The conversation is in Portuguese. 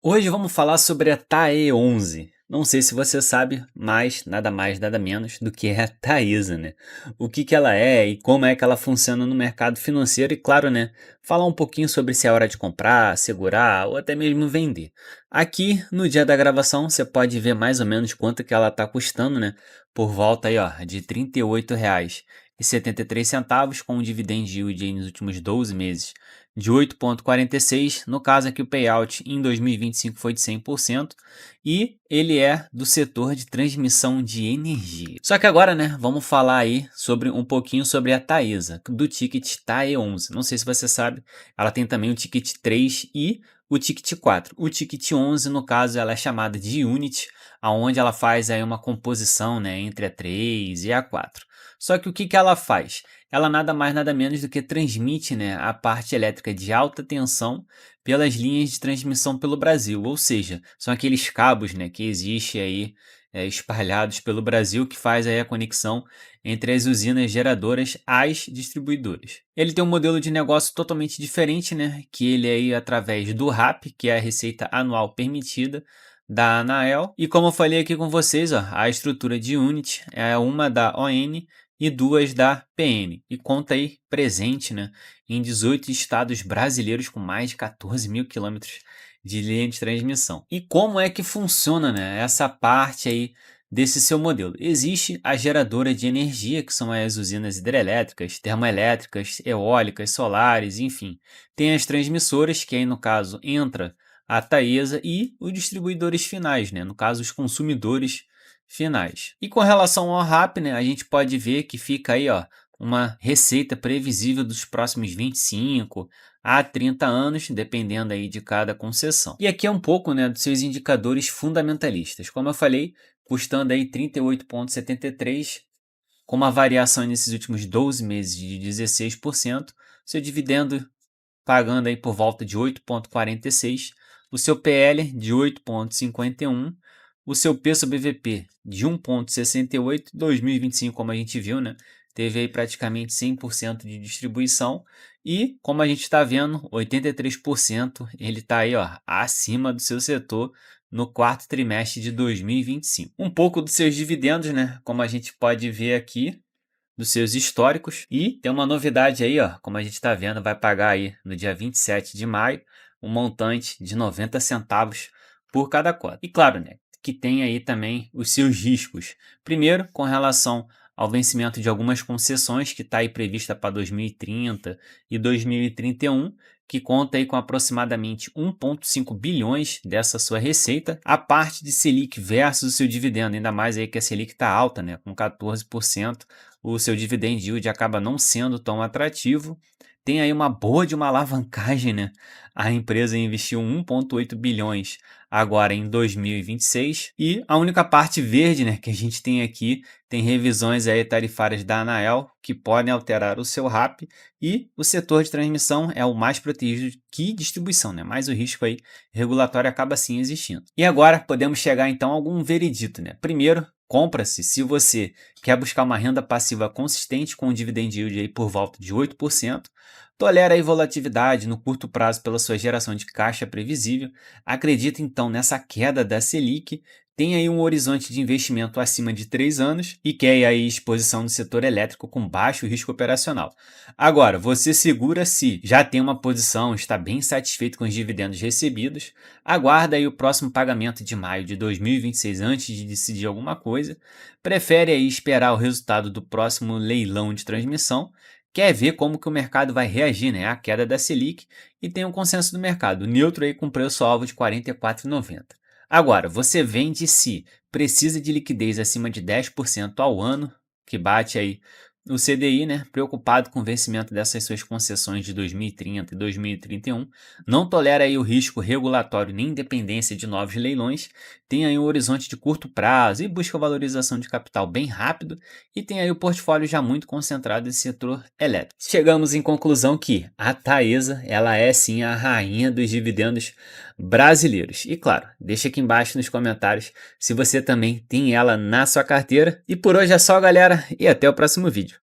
Hoje vamos falar sobre a TAE11. Não sei se você sabe, mas nada mais, nada menos do que é a Taesa, né? O que que ela é e como é que ela funciona no mercado financeiro e, claro, né, falar um pouquinho sobre se é hora de comprar, segurar ou até mesmo vender. Aqui, no dia da gravação, você pode ver mais ou menos quanto que ela está custando, né? Por volta aí, ó, de R$ 38,73, com um dividend yield aí nos últimos 12 meses de 8,46. No caso aqui o payout em 2025 foi de 100% e ele é do setor de transmissão de energia. Só que agora, né, vamos falar aí sobre um pouquinho sobre a Taesa, do ticket TAE11. Não sei se você sabe, ela tem também o ticket 3 e o ticket 4. O ticket 11, no caso, ela é chamada de Unit, aonde ela faz aí uma composição, né, entre a 3 e a 4. Só que o que que ela faz? Ela nada mais nada menos do que transmite, né, a parte elétrica de alta tensão pelas linhas de transmissão pelo Brasil, ou seja, são aqueles cabos, né, que existem aí espalhados pelo Brasil que faz aí a conexão entre as usinas geradoras às distribuidoras. Ele tem um modelo de negócio totalmente diferente, né, que ele é aí através do RAP, que é a receita anual permitida da Anael, e como eu falei aqui com vocês, ó, a estrutura de Unity é uma da ON e duas da PN, e conta aí presente, né, em 18 estados brasileiros com mais de 14 mil quilômetros de linha de transmissão. E como é que funciona, né, essa parte aí desse seu modelo? Existe a geradora de energia, que são as usinas hidrelétricas, termoelétricas, eólicas, solares, enfim. Tem as transmissoras, que aí no caso entra a Taesa, e os distribuidores finais, né, no caso os consumidores finais. E com relação ao RAP, né, a gente pode ver que fica aí, ó, uma receita previsível dos próximos 25 a 30 anos, dependendo aí de cada concessão. E aqui é um pouco, né, dos seus indicadores fundamentalistas. Como eu falei, custando aí 38,73, com uma variação nesses últimos 12 meses de 16%, seu dividendo pagando aí por volta de 8,46, o seu PL de 8,51, o seu P sobre BVP de 1,68, 2025, como a gente viu, né? Teve aí praticamente 100% de distribuição e, como a gente está vendo, 83% ele está aí, ó, acima do seu setor no quarto trimestre de 2025. Um pouco dos seus dividendos, né? Como a gente pode ver aqui, dos seus históricos. E tem uma novidade aí, ó, como a gente está vendo, vai pagar aí no dia 27 de maio um montante de 90 centavos por cada cota. E claro, né, que tem aí também os seus riscos. Primeiro, com relação ao vencimento de algumas concessões que está aí prevista para 2030 e 2031, que conta aí com aproximadamente 1,5 bilhões dessa sua receita, a parte de Selic versus o seu dividendo, ainda mais aí que a Selic está alta, né, com 14%, o seu dividend yield acaba não sendo tão atrativo. Tem aí uma boa de uma alavancagem, né? A empresa investiu 1,8 bilhões agora em 2026 e a única parte verde, né, que a gente tem aqui tem revisões aí tarifárias da Anael que podem alterar o seu RAP e o setor de transmissão é o mais protegido que distribuição, né? Mas o risco aí regulatório acaba sim existindo. E agora podemos chegar então a algum veredito, né? Primeiro, compra-se se você quer buscar uma renda passiva consistente com um dividend yield aí por volta de 8%, tolera aí volatilidade no curto prazo pela sua geração de caixa previsível, acredita então nessa queda da Selic, tem aí um horizonte de investimento acima de 3 anos e quer aí exposição no setor elétrico com baixo risco operacional. Agora, você segura se já tem uma posição, está bem satisfeito com os dividendos recebidos, aguarda aí o próximo pagamento de maio de 2026 antes de decidir alguma coisa, prefere aí esperar o resultado do próximo leilão de transmissão, quer ver como que o mercado vai reagir, né, à queda da Selic e tem um consenso do mercado neutro aí com preço-alvo de R$ 44,90. Agora, você vende se precisa de liquidez acima de 10% ao ano, que bate aí o CDI, né, preocupado com o vencimento dessas suas concessões de 2030 e 2031, não tolera aí o risco regulatório nem independência de novos leilões, tem aí um horizonte de curto prazo e busca valorização de capital bem rápido e tem aí o portfólio já muito concentrado em setor elétrico. Chegamos em conclusão que a Taesa, ela é sim a rainha dos dividendos brasileiros. E claro, deixa aqui embaixo nos comentários se você também tem ela na sua carteira. E por hoje é só, galera, e até o próximo vídeo.